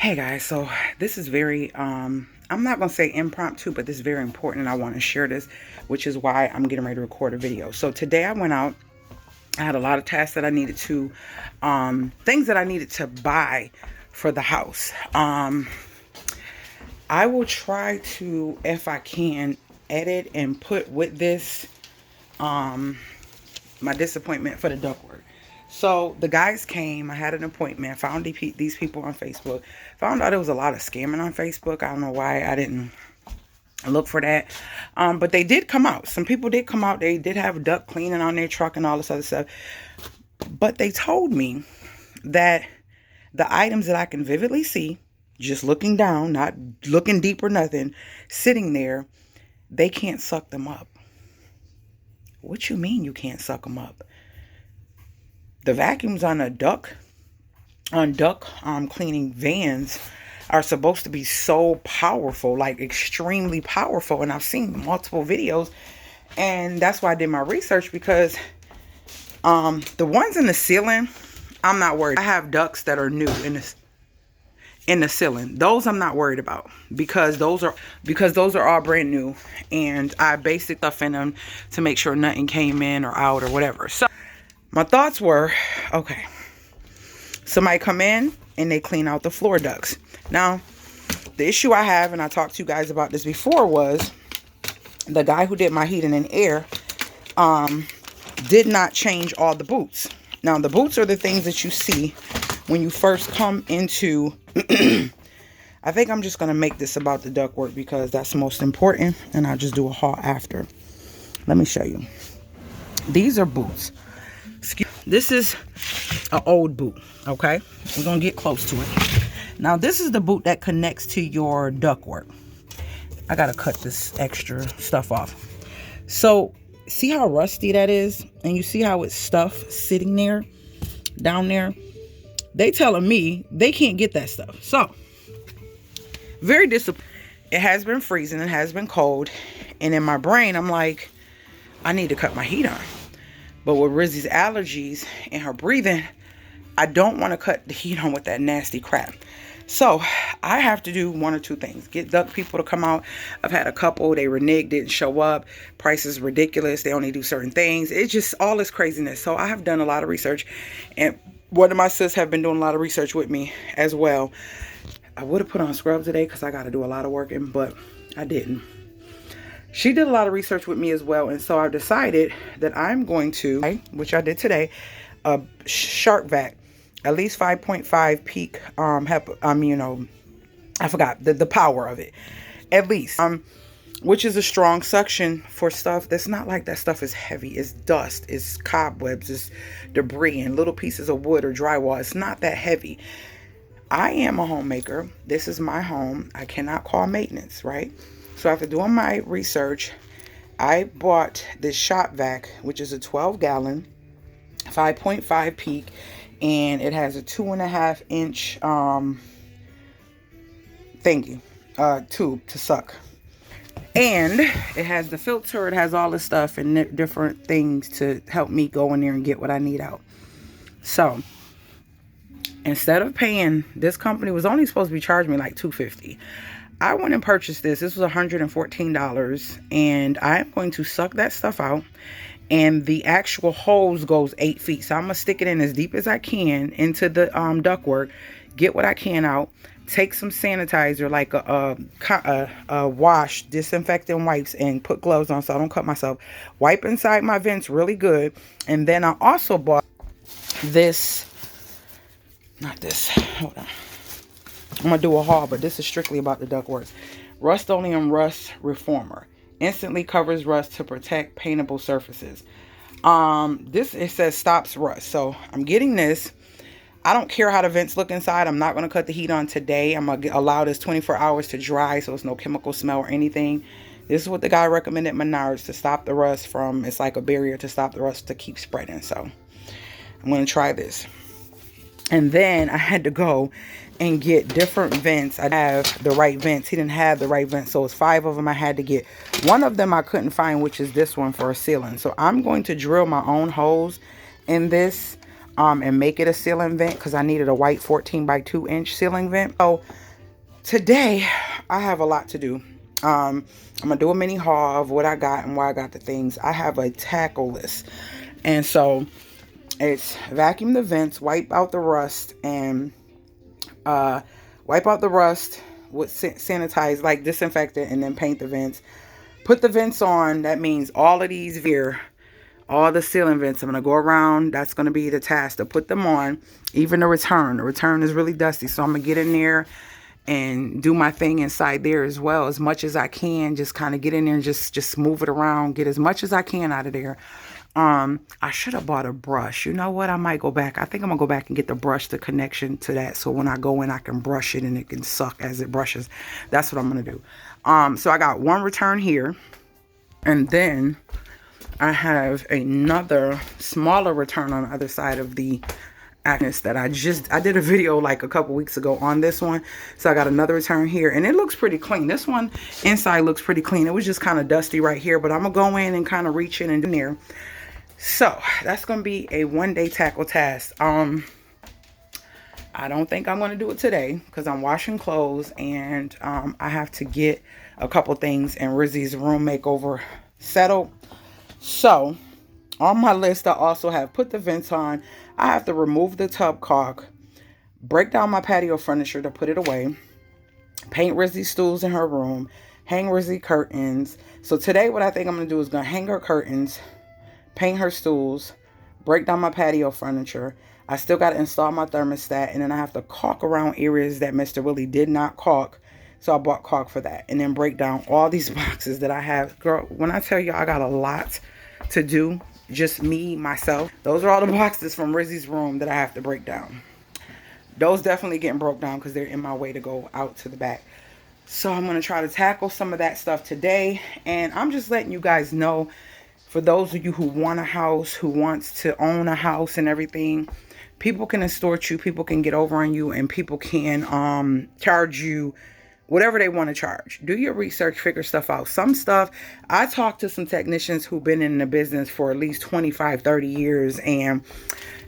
Hey guys, so this is very I'm not gonna say impromptu, but this is very important and I want to share this, which is why I'm getting ready to record a video. So today I went out. I had a lot of tasks that I needed to things that I needed to buy for the house. I will try to, if I can, edit and put with this my disappointment for the ductwork. So the guys came, I had an appointment, found these people on Facebook, found out there was a lot of scamming on Facebook. I don't know why I didn't look for that. But they did come out. Some people did come out. They did have duct cleaning on their truck and all this other stuff. But they told me that the items that I can vividly see, just looking down, not looking deep or nothing, sitting there, they can't suck them up. What you mean you can't suck them up? The vacuums on duct cleaning vans are supposed to be so powerful, like extremely powerful. And I've seen multiple videos, and that's why I did my research, because the ones in the ceiling, I'm not worried. I have ducts that are new in the ceiling. Those I'm not worried about, because those are all brand new, and I basic stuff in them to make sure nothing came in or out or whatever. So my thoughts were, okay, somebody come in and they clean out the floor ducts. Now, the issue I have, and I talked to you guys about this before, was the guy who did my heating and air did not change all the boots. Now, the boots are the things that you see when you first come into I think I'm just going to make this about the ductwork because that's most important, and I'll just do a haul after. Let me show you. These are boots. This is an old boot, okay? We're going to get close to it. Now, this is the boot that connects to your ductwork. I got to cut this extra stuff off. So, see how rusty that is? And you see how it's stuff sitting there, down there? They telling me they can't get that stuff. So, very disappointed. It has been freezing. It has been cold. And in my brain, I'm like, I need to cut my heat on. But with RIZZY'S allergies and her breathing, I don't want to cut the heat on with that nasty crap. So I have to do one or two things. Get duct people to come out. I've had a couple. They reneged, didn't show up. Price is ridiculous. They only do certain things. It's just all this craziness. So I have done a lot of research. And one of my sis have been doing a lot of research with me as well. I would have put on scrubs today because I got to do a lot of working, but I didn't. She did a lot of research with me as well, and so I decided that I'm going to, which I did today, a shark vac, at least 5.5 peak, I forgot the power of it, at least, which is a strong suction for stuff that's not like that stuff is heavy. It's dust, it's cobwebs, it's debris, and little pieces of wood or drywall. It's not that heavy. I am a homemaker. This is my home. I cannot call maintenance, right? So after doing my research, I bought this shop vac, which is a 12-gallon, 5.5 peak, and it has a 2.5-inch tube to suck. And it has the filter, it has all this stuff and different things to help me go in there and get what I need out. So instead of paying, this company was only supposed to be charging me like $250. I went and purchased this. This was $114, and I'm going to suck that stuff out, and the actual hose goes 8 feet. So I'm going to stick it in as deep as I can into the ductwork, get what I can out, take some sanitizer, like a wash, disinfectant wipes, and put gloves on so I don't cut myself. Wipe inside my vents really good. And then I also bought this, hold on. I'm going to do a haul, but this is strictly about the ductwork. Rust-Oleum Rust Reformer. Instantly covers rust to protect paintable surfaces. It says stops rust. So I'm getting this. I don't care how the vents look inside. I'm not going to cut the heat on today. I'm going to allow this 24 hours to dry so it's no chemical smell or anything. This is what the guy recommended Menards to stop the rust from. It's like a barrier to stop the rust to keep spreading. So I'm going to try this. And then I had to go and get different vents. I have the right vents. He didn't have the right vents, so it's 5 of them I had to get. One of them I couldn't find, which is this one for a ceiling. So I'm going to drill my own hose in this and make it a ceiling vent, because I needed a white 14 by 2 inch ceiling vent. So today I have a lot to do. I'm gonna do a mini haul of what I got and where I got the things. I have a tackle list, and so it's vacuum the vents, wipe out the rust, and wipe out the rust with sanitize, like disinfectant, and then paint the vents. Put the vents on. That means all of these here, all the ceiling vents, I'm going to go around. That's going to be the task, to put them on. Even the return. The return is really dusty, so I'm going to get in there and do my thing inside there as well, as much as I can. Just kind of get in there and just move it around, get as much as I can out of there. I should have bought a brush. You know what? I might go back. I think I'm gonna go back and get the brush, the connection to that, so when I go in, I can brush it and it can suck as it brushes. That's what I'm gonna do. So I got one return here, and then I have another smaller return on the other side of the Agnes that I did a video like a couple weeks ago on this one. So I got another return here, and it looks pretty clean. This one inside looks pretty clean. It was just kind of dusty right here, but I'm gonna go in and kind of reach in and in there. So that's gonna be a one-day tackle task. I don't think I'm gonna do it today because I'm washing clothes, and I have to get a couple things in RIZZY'S room makeover settled. So on my list, I also have put the vents on. I have to remove the tub caulk, break down my patio furniture to put it away, paint RIZZY stools in her room, hang RIZZY curtains. So today what I think I'm going to do is going to hang her curtains, paint her stools, break down my patio furniture. I still got to install my thermostat, and then I have to caulk around areas that Mr. Willie did not caulk. So I bought caulk for that, and then break down all these boxes that I have. Girl, when I tell you I got a lot to do, just me, myself. Those are all the boxes from RIZZY'S room that I have to break down. Those definitely getting broke down because they're in my way to go out to the back. So I'm going to try to tackle some of that stuff today. And I'm just letting you guys know, for those of you who want a house, who wants to own a house and everything, people can extort you, people can get over on you, and people can charge you whatever they want to charge. Do your research, figure stuff out. Some stuff, I talked to some technicians who've been in the business for at least 25, 30 years and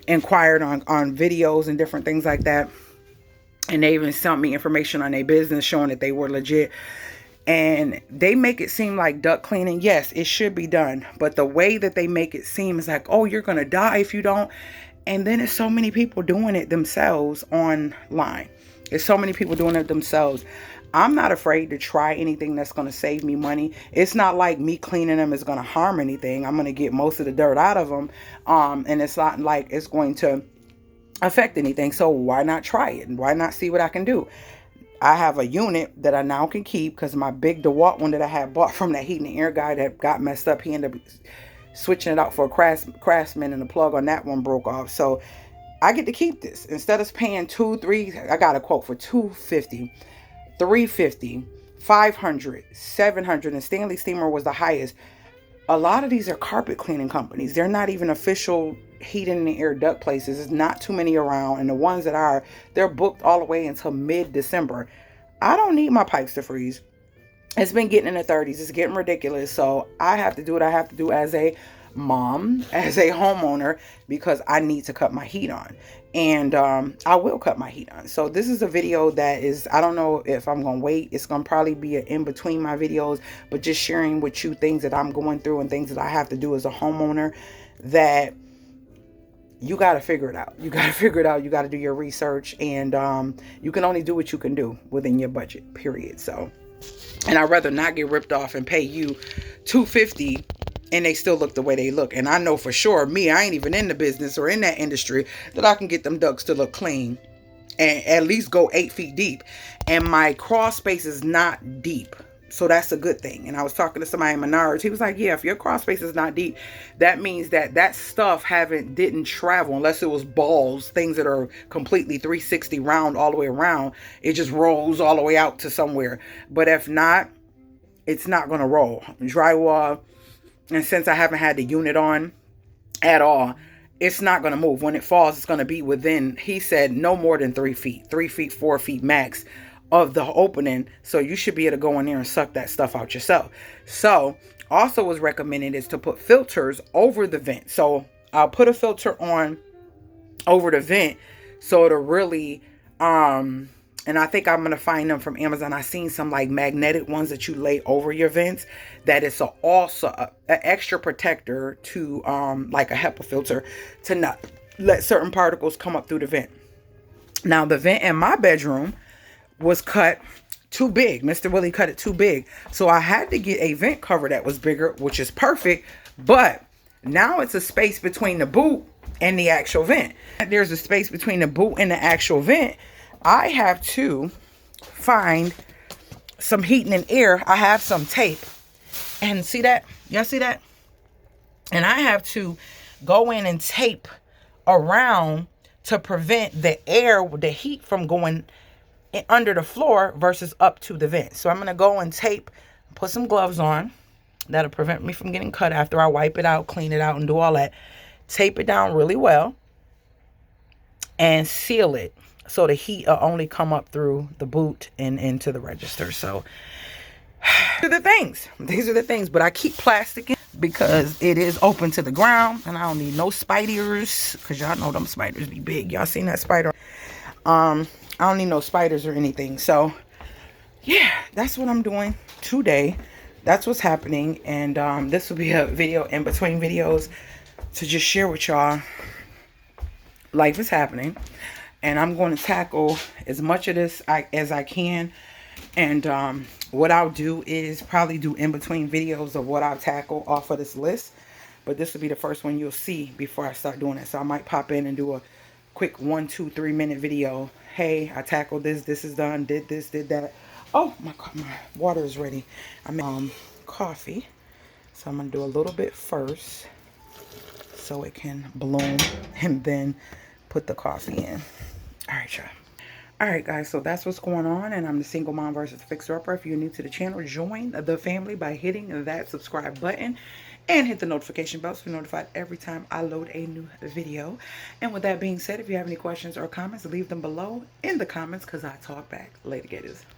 inquired on videos and different things like that. And they even sent me information on their business showing that they were legit. And they make it seem like duct cleaning, yes, it should be done. But the way that they make it seem is like, oh, you're going to die if you don't. And then there's so many people doing it themselves online. There's so many people doing it themselves. I'm not afraid to try anything that's going to save me money. It's not like me cleaning them is going to harm anything. I'm going to get most of the dirt out of them. And it's not like it's going to affect anything. So why not try it? And why not see what I can do? I have a unit that I now can keep because my big DeWalt one that I had bought from that heating and air guy that got messed up, he ended up switching it out for a Craftsman, and the plug on that one broke off. So I get to keep this. Instead of paying I got a quote for $250. $350, $500, $700, and Stanley Steamer was the highest. A lot of these are carpet cleaning companies. They're not even official heating and air duct places. There's not too many around, and the ones that are, they're booked all the way until mid-December. I don't need my pipes to freeze. It's been getting in the 30s. It's getting ridiculous. So I have to do what I have to do as a mom, as a homeowner, because I need to cut my heat on. And I will cut my heat on. So this is a video that is, I don't know if I'm going to wait. It's going to probably be in between my videos, but just sharing with you things that I'm going through and things that I have to do as a homeowner, that you got to figure it out. You got to figure it out. You got to do your research, and you can only do what you can do within your budget, period. So, and I'd rather not get ripped off and pay you $250 and they still look the way they look. And I know for sure, me, I ain't even in the business or in that industry, that I can get them ducts to look clean and at least go 8 feet deep. And my crawl space is not deep. So that's a good thing. And I was talking to somebody in Menards. He was like, yeah, if your crawl space is not deep, that means that that stuff didn't travel, unless it was balls, things that are completely 360 round all the way around. It just rolls all the way out to somewhere. But if not, it's not going to roll. Drywall, and since I haven't had the unit on at all, it's not going to move. When it falls, it's going to be within, he said, no more than 3 feet, 3 feet, 4 feet max of the opening. So you should be able to go in there and suck that stuff out yourself. So also was recommended is to put filters over the vent. So I'll put a filter on over the vent, so it'll really and I think I'm gonna find them from Amazon. I seen some like magnetic ones that you lay over your vents, that is also an extra protector to like a HEPA filter, to not let certain particles come up through the vent. Now the vent in my bedroom was cut too big. Mr. Willie cut it too big, so I had to get a vent cover that was bigger, which is perfect. But now it's a space between the boot and the actual vent. There's a space between the boot and the actual vent. I have to find some heating and air. I have some tape, and see that? Y'all see that? And I have to go in and tape around to prevent the air, the heat from going under the floor versus up to the vent. So I'm going to go and tape, put some gloves on. That'll prevent me from getting cut after I wipe it out, clean it out, and do all that. Tape it down really well and seal it, so the heat will only come up through the boot and into the register. So these are the things. These are the things. But I keep plastic in because it is open to the ground, and I don't need no spiders, because y'all know them spiders be big. Y'all seen that spider? I don't need no spiders or anything. So yeah, that's what I'm doing today. That's what's happening. And this will be a video in between videos to just share with y'all. Life is happening, and I'm going to tackle as much of this as I can. And what I'll do is probably do in between videos of what I'll tackle off of this list. But this will be the first one you'll see before I start doing it. So I might pop in and do a quick 1, 2, 3 minute video. Hey, I tackled this. This is done. Did this, did that. Oh, my water is ready. I made coffee. So I'm going to do a little bit first so it can bloom, and then put the coffee in. All right, y'all. All right, guys, so that's what's going on, and I'm the Single Mom versus Fixer-Upper. If you're new to the channel, join the family by hitting that subscribe button and hit the notification bell so you're notified every time I load a new video. And with that being said, if you have any questions or comments, leave them below in the comments, because I talk back. Later, gators.